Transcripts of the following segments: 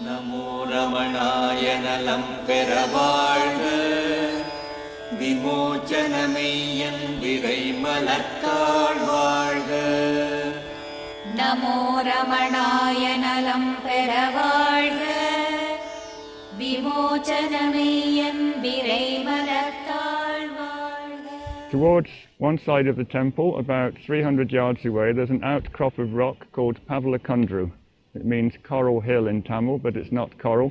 நமோ ரமணாய நலம் பெற வாழ்க, விமோச்சனமெய்யன் விரை மலர்த்தாள் வாழ்க. நமோ ரமணாய நலம் பெற வாழ்க, விமோச்சனமெய்யன் விரை மலர்த்தாள் வாழ்க. Towards one side of the temple, about 300 yards away, there's an outcrop of rock called Pavalakundru. It means coral hill in Tamil, but it's not coral,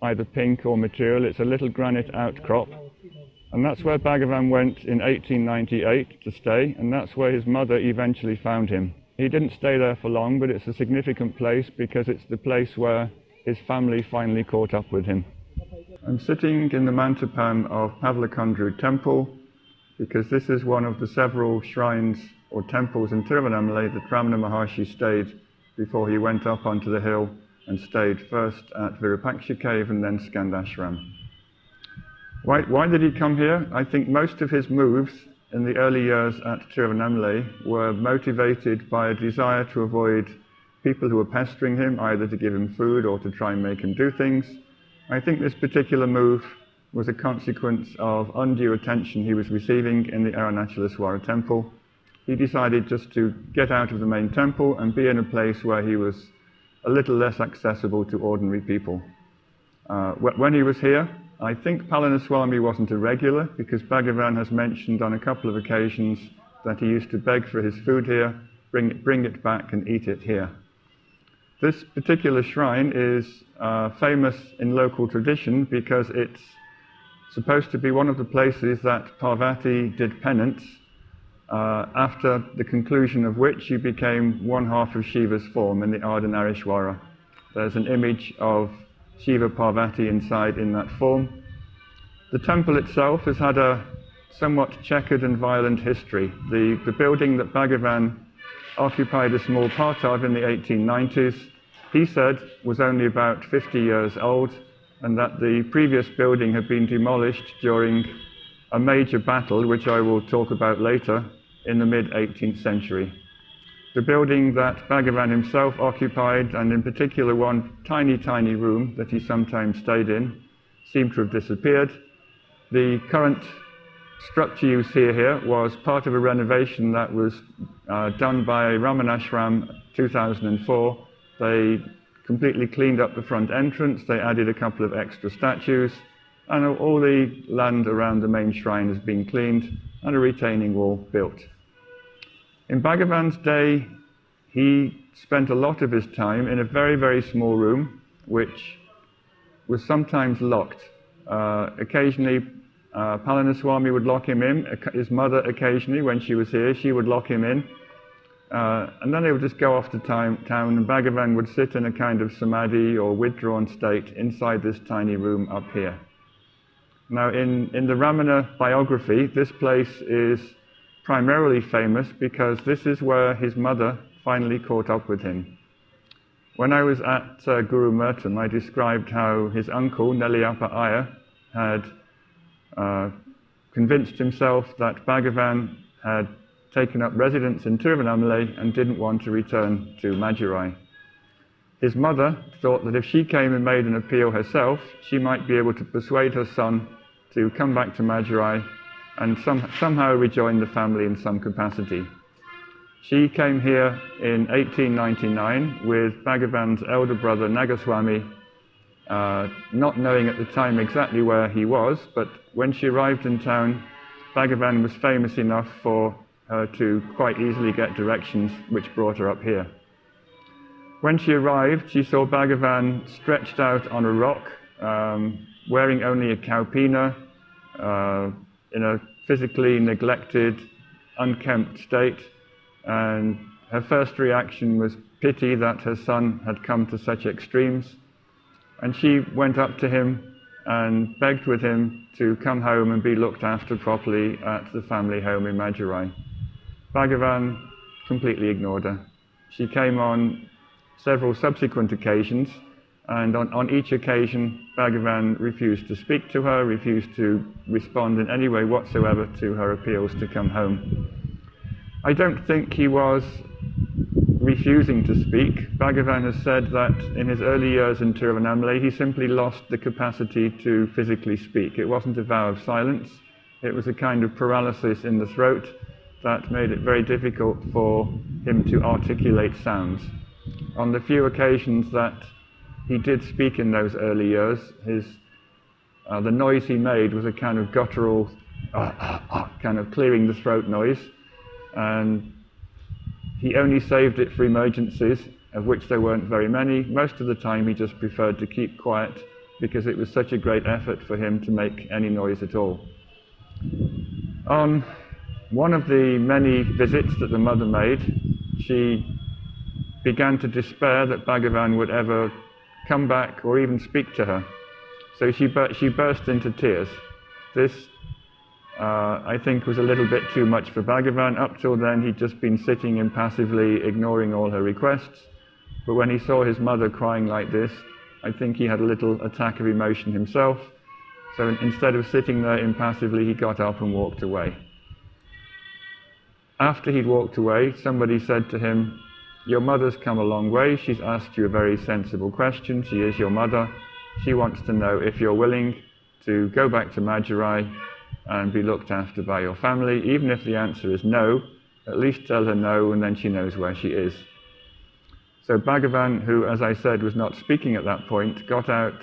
either pink or material. It's a little granite outcrop. And that's where Bhagavan went in 1898 to stay, and that's where his mother eventually found him. He didn't stay there for long, but it's a significant place because it's the place where his family finally caught up with him. I'm sitting in the Mantapam of Pavalakundru temple because this is one of the several shrines or temples in Tiuruvannamalai that Ramana Maharshi stayed before he went up onto the hill and stayed first at Virupaksha cave and then Skandashram. Why did he come here? I think most of his moves in the early years at Tiuruvannamalai were motivated by a desire to avoid people who were pestering him, either to give him food or to try and make him do things. I think this particular move was a consequence of undue attention he was receiving in the Arunachalaswara temple. He decided just to get out of the main temple and be in a place where he was a little less accessible to ordinary people. When he was here, I think Palaniswami wasn't a regular because Bhagavan has mentioned on a couple of occasions that he used to beg for his food here, bring it back and eat it here. This particular shrine is famous in local tradition because it's supposed to be one of the places that Parvati did penance, after the conclusion of which she became one half of Shiva's form in the Ardhanarishwara. There's an image of Shiva Parvati inside in that form. The temple itself has had a somewhat checkered and violent history. The building that Bhagavan occupied a small part of in the 1890s, he said was only about 50 years old, and that the previous building had been demolished during a major battle, which I will talk about later, in the mid-18th century. The building that Bhagavan himself occupied, and in particular one tiny room that he sometimes stayed in, seemed to have disappeared. The current structure you see here was part of a renovation that was done by Ramanashram 2004. They completely cleaned up the front entrance, they added a couple of extra statues, and all the land around the main shrine has been cleaned and a retaining wall built. In Bhagavan's day, he spent a lot of his time in a very small room, which was sometimes locked. Occasionally, Palaniswami would lock him in. His mother, occasionally, when she was here, she would lock him in. And then they would just go off to town, and Bhagavan would sit in a kind of samadhi or withdrawn state inside this tiny room up here. Now, in the Ramana biography, this place is primarily famous because this is where his mother finally caught up with him. When I was at Guru Merton, I described how his uncle, Neliyappa Iyer, had convinced himself that Bhagavan had taken up residence in Tiruvannamalai and didn't want to return to Madurai. His mother thought that if she came and made an appeal herself, she might be able to persuade her son to come back to Madurai and somehow rejoin the family in some capacity. She came here in 1899 with Bhagavan's elder brother Nagaswami, not knowing at the time exactly where he was, but when she arrived in town, Bhagavan was famous enough for her to quite easily get directions which brought her up here. When she arrived, she saw Bhagavan stretched out on a rock, wearing only a kaupina, in a physically neglected, unkempt state, and her first reaction was pity that her son had come to such extremes, and she went up to him and begged with him to come home and be looked after properly at the family home in Madurai. Bhagavan completely ignored her. She came on several subsequent occasions, and on each occasion Bhagavan refused to speak to her, refused to respond in any way whatsoever to her appeals to come home. I don't think he was refusing to speak. Bhagavan has said that in his early years in Tiruvannamalai, he simply lost the capacity to physically speak. It wasn't a vow of silence. It was a kind of paralysis in the throat that made it very difficult for him to articulate sounds. On the few occasions that he did speak in those early years, the noise he made was a kind of guttural, kind of clearing the throat noise, and he only saved it for emergencies, of which there weren't very many. Most of the time he just preferred to keep quiet because it was such a great effort for him to make any noise at all. On one of the many visits that the mother made, she began to despair that Bhagavan would ever come back or even speak to her. So she burst into tears. This, I think, was a little bit too much for Bhagavan. Up till then, he'd just been sitting impassively, ignoring all her requests. But when he saw his mother crying like this, I think he had a little attack of emotion himself. So instead of sitting there impassively, he got up and walked away. After he'd walked away, somebody said to him, "Your mother's come a long way. She's asked you a very sensible question. She is your mother. She wants to know if you're willing to go back to Madurai and be looked after by your family. Even if the answer is no, at least tell her no, and then she knows where she is." So Bhagavan, who, as I said, was not speaking at that point, got out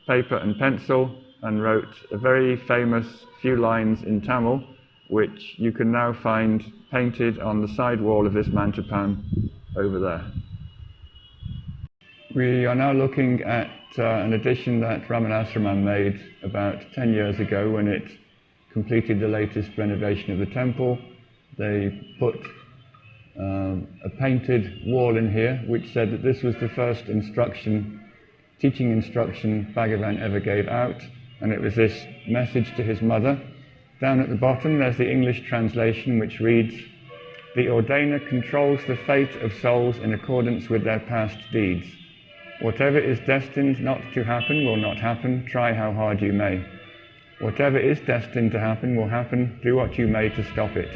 paper and pencil and wrote a very famous few lines in Tamil, which you can now find painted on the side wall of this mantapam over there. We are now looking at an addition that Ramanasramar made about 10 years ago when it completed the latest renovation of the temple. They put a painted wall in here which said that this was the first teaching instruction Bhagavan ever gave out, and it was this message to his mother. Down at the bottom there's the English translation which reads, "The ordainer controls the fate of souls in accordance with their past deeds. Whatever is destined not to happen will not happen, try how hard you may. Whatever is destined to happen will happen, do what you may to stop it.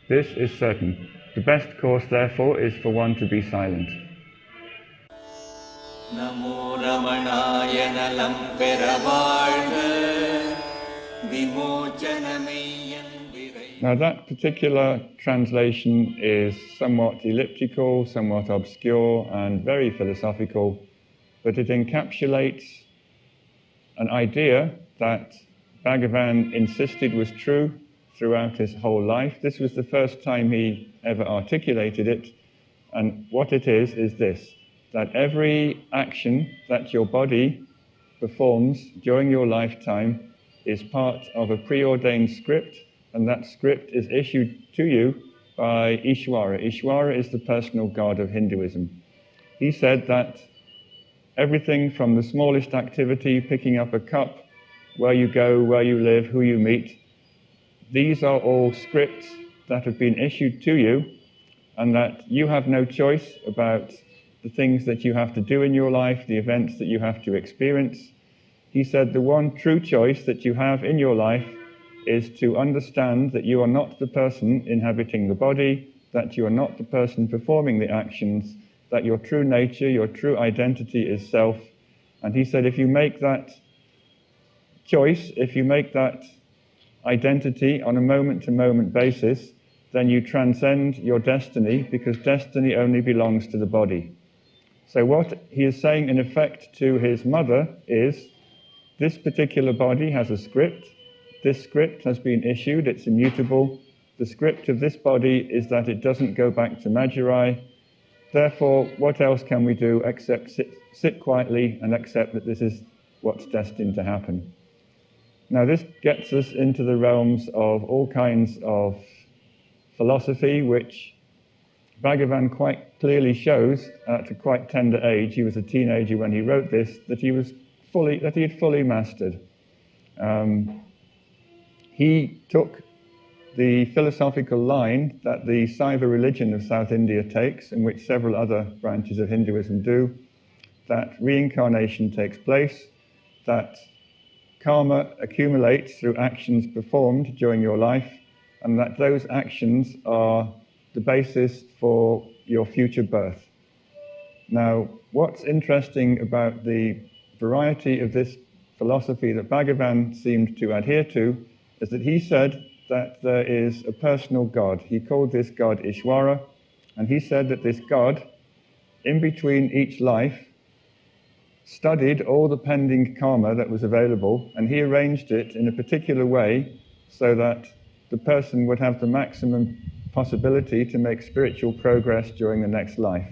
This is certain. The best course, therefore, is for one to be silent." Namo Ramanaya Nalam Peravalga Vimochanamayan Virai. Now that particular translation is somewhat elliptical, somewhat obscure, and very philosophical, but it encapsulates an idea that Bhagavan insisted was true throughout his whole life. This was the first time he ever articulated it, and what it is this, that every action that your body performs during your lifetime is part of a preordained script, and that script is issued to you by Ishwara. Ishwara is the personal god of Hinduism. He said that everything from the smallest activity, picking up a cup, where you go, where you live, who you meet, these are all scripts that have been issued to you, and that you have no choice about the things that you have to do in your life, the events that you have to experience. He said the one true choice that you have in your life is to understand that you are not the person inhabiting the body, that you are not the person performing the actions, that your true nature, your true identity is self. And he said if you make that choice, if you make that identity on a moment-to-moment basis, then you transcend your destiny, because destiny only belongs to the body. So what he is saying in effect to his mother is, this particular body has a script. This script has been issued, it's immutable. The script of this body is that it doesn't go back to Madurai. Therefore, what else can we do except sit quietly and accept that this is what's destined to happen? Now this gets us into the realms of all kinds of philosophy, which Bhagavan quite clearly shows at a quite tender age. He was a teenager when he wrote this, that he had fully mastered. He took the philosophical line that the Saiva religion of South India takes, and which several other branches of Hinduism do, that reincarnation takes place, that karma accumulates through actions performed during your life, and that those actions are the basis for your future birth. Now, what's interesting about the variety of this philosophy that Bhagavan seemed to adhere to is that he said that there is a personal God. He called this God Ishwara, and he said that this God, in between each life, studied all the pending karma that was available, and he arranged it in a particular way so that the person would have the maximum possibility to make spiritual progress during the next life.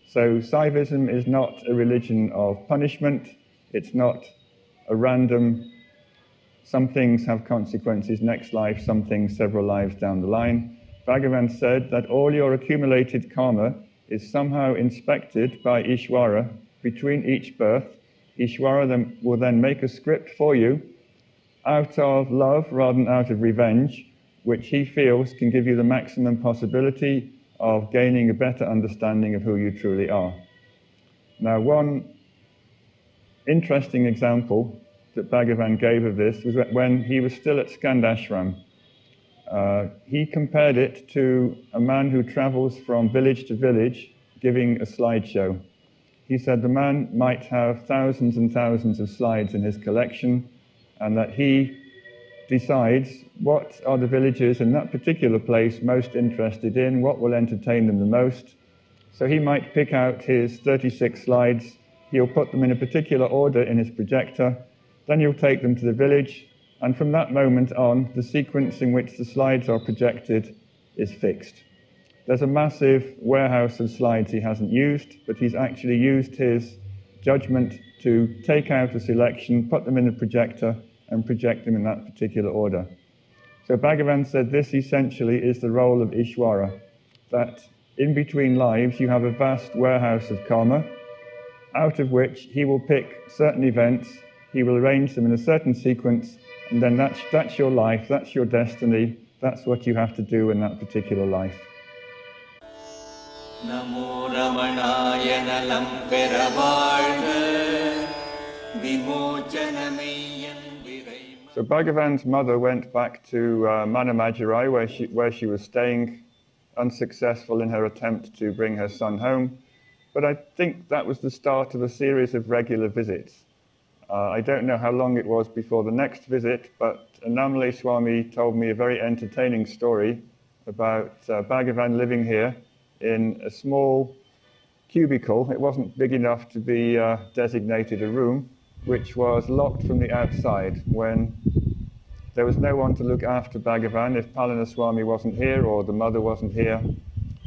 So Saivism is not a religion of punishment. It's not a random, some things have consequences next life, some things several lives down the line. Bhagavan said that all your accumulated karma is somehow inspected by Ishwara between each birth. Ishwara will then make a script for you out of love rather than out of revenge, which he feels can give you the maximum possibility of gaining a better understanding of who you truly are. Now, one interesting example that Bhagavan gave of this was when he was still at Skandashram. He compared it to a man who travels from village to village giving a slideshow. He said the man might have thousands and thousands of slides in his collection, and that he decides what are the villagers in that particular place most interested in, what will entertain them the most. So he might pick out his 36 slides, he'll put them in a particular order in his projector, then he'll take them to the village, and from that moment on, the sequence in which the slides are projected is fixed. There's a massive warehouse of slides he hasn't used, but he's actually used his judgment to take out a selection, put them in a projector, and project them in that particular order. So Bhagavan said this essentially is the role of Ishwara, that in between lives you have a vast warehouse of karma, out of which he will pick certain events, he will arrange them in a certain sequence, and then that's your life, that's your destiny, that's what you have to do in that particular life. Namo Ramanaya Nalam Peravalga Vimochanameyyan Virai. So Bhagavan's mother went back to Manamajirai, where she was staying, unsuccessful in her attempt to bring her son home. But I think that was the start of a series of regular visits. I don't know how long it was before the next visit, but Annamalai Swami told me a very entertaining story about Bhagavan living here in a small cubicle. It wasn't big enough to be designated a room, which was locked from the outside when there was no one to look after Bhagavan. If Palana Swami wasn't here, or the mother wasn't here,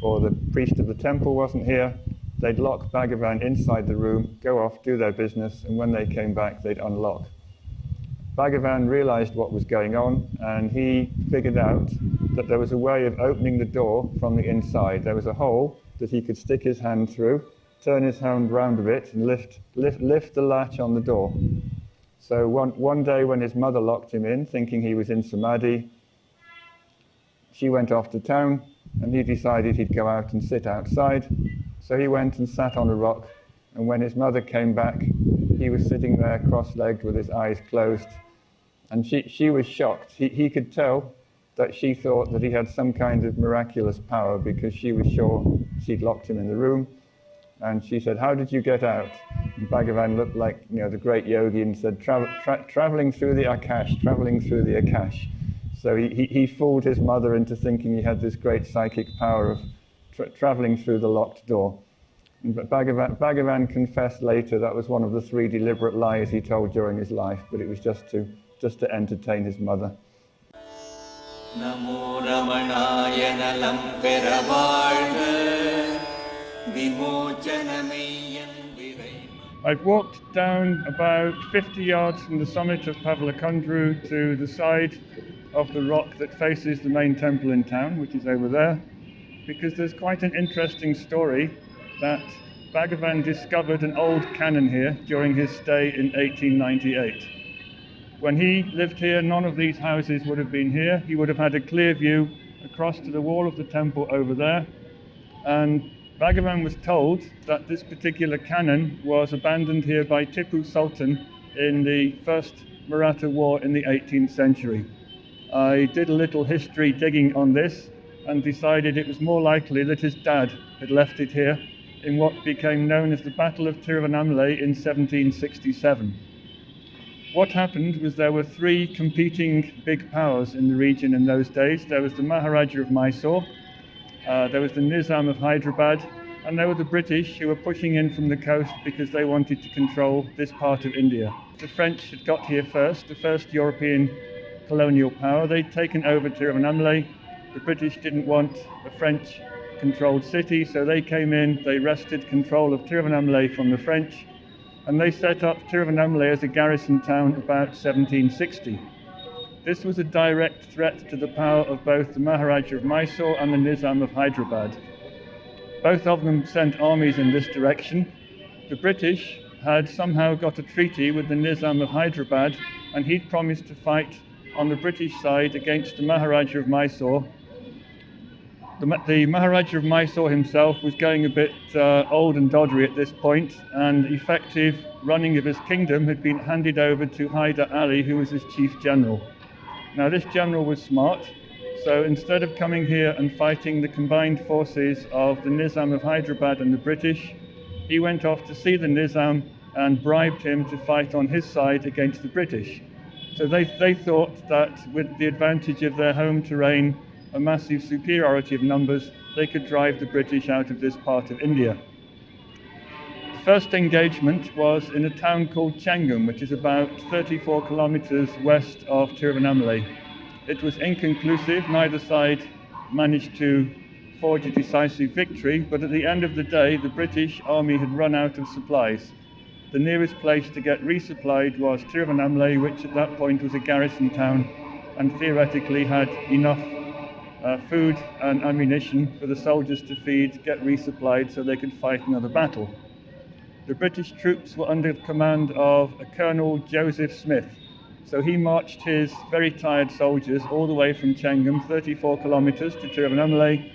or the priest of the temple wasn't here, they'd lock Bhagavan inside the room, go off, do their business, and when they came back, they'd unlock. Bhagavan realized what was going on, and he figured out that there was a way of opening the door from the inside. There was a hole that he could stick his hand through, turn his hand round a bit, and lift the latch on the door. So one day when his mother locked him in, thinking he was in samadhi, she went off to town, and he decided he'd go out and sit outside. So he went and sat on a rock, and when his mother came back, he was sitting there cross-legged with his eyes closed, and she was shocked. He could tell that she thought that he had some kind of miraculous power, because she was sure she'd locked him in the room. And she said, "How did you get out?" And Bhagavan looked like, the great yogi, and said, traveling through the Akash, traveling through the Akash. So he fooled his mother into thinking he had this great psychic power of traveling through the locked door. But Bhagavan confessed later that was one of the 3 deliberate lies he told during his life, but it was just to entertain his mother. Namo Ramanaya Nalam Peravalga Vimochanameyyan Virai. I've walked down about 50 yards from the summit of Pavalakundru to the side of the rock that faces the main temple in town, which is over there, because there's quite an interesting story that Bhagavan discovered an old canon here during his stay in 1898. When he lived here, none of these houses would have been here. He would have had a clear view across to the wall of the temple over there. And Bhagavan was told that this particular canon was abandoned here by Tipu Sultan in the First Maratha War in the 18th century. I did a little history digging on this and decided it was more likely that his dad had left it here in what became known as the Battle of Tiuruvannamalai in 1767. What happened was there were three competing big powers in the region in those days. There was the Maharaja of Mysore, there was the Nizam of Hyderabad, and there were the British who were pushing in from the coast because they wanted to control this part of India. The French had got here first, the first European colonial power. They'd taken over Tiruvannamalai. The British didn't want a French-controlled city, so they came in, they wrested control of Tiruvannamalai from the French, and they set up Tiruvannamalai as a garrison town about 1760. This was a direct threat to the power of both the Maharaja of Mysore and the Nizam of Hyderabad. Both of them sent armies in this direction. The British had somehow got a treaty with the Nizam of Hyderabad, and he'd promised to fight on the British side against the Maharaja of Mysore. The Maharaja of Mysore himself was going a bit old and doddery at this point, and effective running of his kingdom had been handed over to Hyder Ali, who was his chief general. Now this general was smart, so instead of coming here and fighting the combined forces of the Nizam of Hyderabad and the British, he went off to see the Nizam and bribed him to fight on his side against the British. So they thought that with the advantage of their home terrain, a massive superiority of numbers, they could drive the British out of this part of India. The first engagement was in a town called Changam, which is about 34 kilometers west of Tiruvannamalai. It was inconclusive, neither side managed to forge a decisive victory, but at the end of the day, the British army had run out of supplies. The nearest place to get resupplied was Tiruvannamalai, which at that point was a garrison town and theoretically had enough food and ammunition for the soldiers to feed, get resupplied so they could fight another battle. The British troops were under command of a Colonel Joseph Smith. So he marched his very tired soldiers all the way from Changam, 34 kilometers to Tiruvannamalai.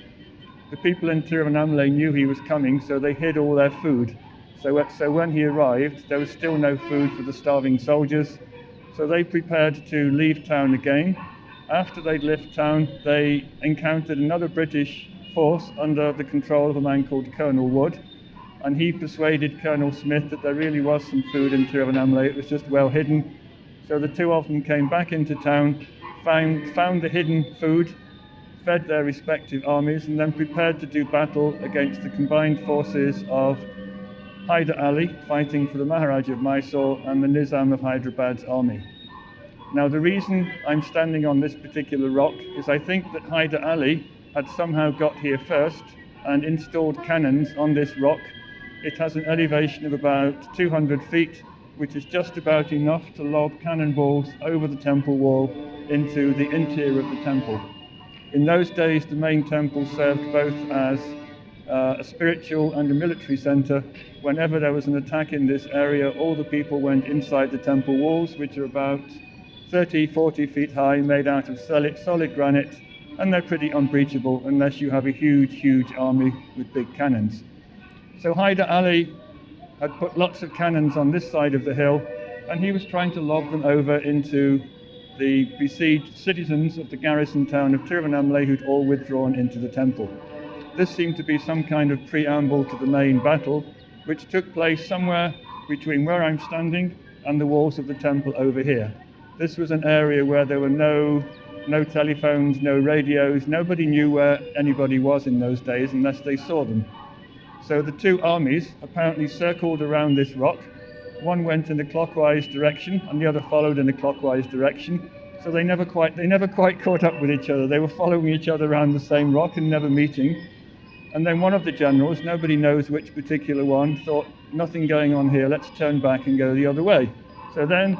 The people in Tiruvannamalai knew he was coming, so they hid all their food. So when he arrived, there was still no food for the starving soldiers. So they prepared to leave town again. After they'd left town, they encountered another British force under the control of a man called Colonel Wood. And he persuaded Colonel Smith that there really was some food in Tiruvannamalai, it was just well hidden. So the two of them came back into town, found the hidden food, fed their respective armies, and then prepared to do battle against the combined forces of Hyder Ali, fighting for the Maharaja of Mysore, and the Nizam of Hyderabad's army. Now the reason I'm standing on this particular rock is I think that Hyder Ali had somehow got here first and installed cannons on this rock. It has an elevation of about 200 feet, which is just about enough to lob cannonballs over the temple wall into the interior of the temple. In those days, the main temple served both as a spiritual and a military center. Whenever there was an attack in this area, all the people went inside the temple walls, which are about 30-40 feet high, made out of solid granite, and they're pretty unbreachable unless you have a huge army with big cannons. So Hyder Ali had put lots of cannons on this side of the hill, and he was trying to lob them over into the besieged citizens of the garrison town of Tiruvannamalai, who'd all withdrawn into the temple. This seemed to be some kind of preamble to the main battle, which took place somewhere between where I'm standing and the walls of the temple over here. This was an area where there were no telephones, no radios. Nobody knew where anybody was in those days unless they saw them. So the two armies apparently circled around this rock. One went in a clockwise direction and the other followed in a clockwise direction. So they never quite caught up with each other. They were following each other around the same rock and never meeting. And then one of the generals, nobody knows which particular one, thought, nothing going on here, let's turn back and go the other way. So then,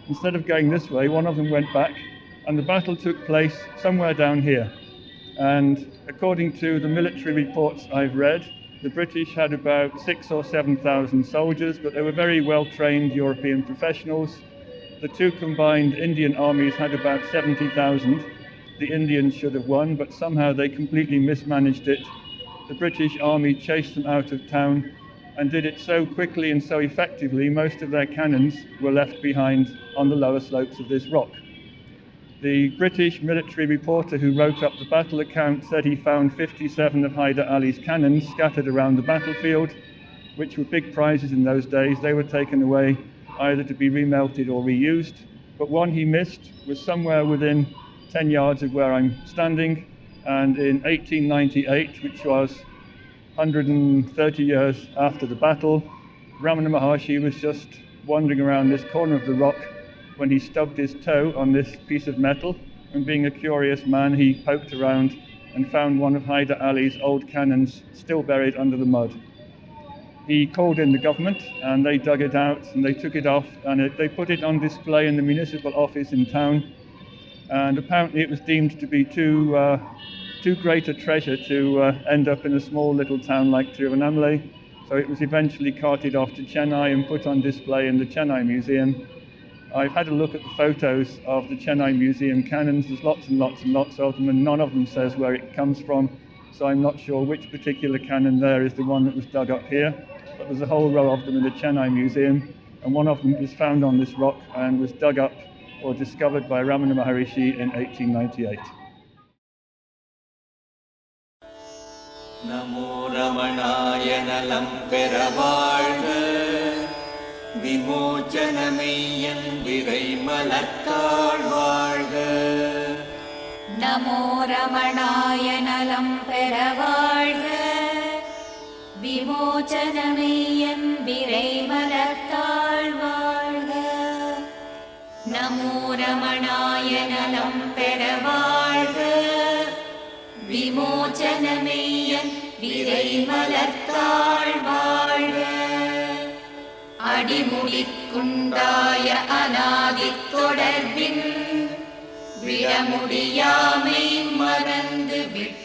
instead of going this way, one of them went back, and the battle took place somewhere down here. And according to the military reports I've read, the British had about 6,000 or 7,000 soldiers, but they were very well-trained European professionals. The two combined Indian armies had about 70,000. The Indians should have won, but somehow they completely mismanaged it. The British army chased them out of town and did it so quickly and so effectively, most of their cannons were left behind on the lower slopes of this rock. The British military reporter who wrote up the battle account said he found 57 of Hyder Ali's cannons scattered around the battlefield, which were big prizes in those days. They were taken away either to be remelted or reused, but one he missed was somewhere within 10 yards of where I'm standing, and in 1898, which was 130 years after the battle, Ramana Maharshi was just wandering around this corner of the rock when he stubbed his toe on this piece of metal, and being a curious man, he poked around and found one of Hyder Ali's old cannons still buried under the mud. He called in the government, and they dug it out and they took it off, and they put it on display in the municipal office in town, and apparently it was deemed to be too great a treasure to end up in a small little town like Tiuruvannamalai, so it was eventually carted off to Chennai and put on display in the Chennai Museum. I've had a look at the photos of the Chennai Museum cannons. There's lots and lots and lots of them, and none of them says where it comes from, so I'm not sure which particular cannon there is the one that was dug up here, but there's a whole row of them in the Chennai Museum, and one of them is found on this rock and was dug up or discovered by Ramana Maharshi in 1898. Namo Ramanaya Nalam Peravazhga விமோச்சனமெய்யன் விரைமலர்த்தாள் வாழ்க. நமோ ரமணாய நலம் பெற வாழ்க. விமோச்சனமெய்யன் விரைமலர்த்தாள் வாழ்க. நமோ ரமணாய நலம் பெற வாழ்க. விமோச்சனமெய்யன் விரைமலர்த்தாள் வாழ்க. அடிமுடிக்குண்டாய அநாதித் தொடர்பின் விடமுடியாமை மறந்து விட்டு